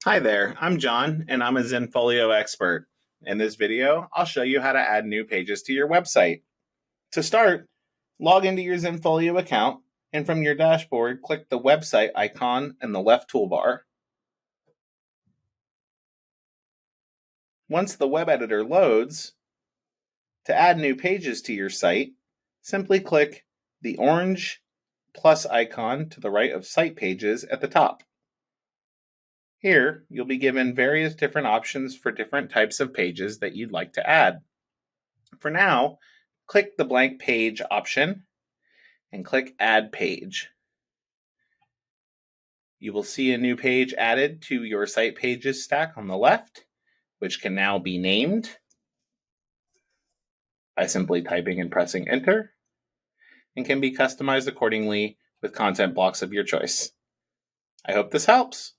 Hi there, I'm John, and I'm a Zenfolio expert. In this video, I'll show you how to add new pages to your website. To start, log into your Zenfolio account, and from your dashboard, click the website icon in the left toolbar. Once the web editor loads, to add new pages to your site, simply click the orange plus icon to the right of Site Pages at the top. Here, you'll be given various different options for different types of pages that you'd like to add. For now, click the blank page option and click Add Page. You will see a new page added to your Site Pages stack on the left, which can now be named by simply typing and pressing Enter, and can be customized accordingly with content blocks of your choice. I hope this helps.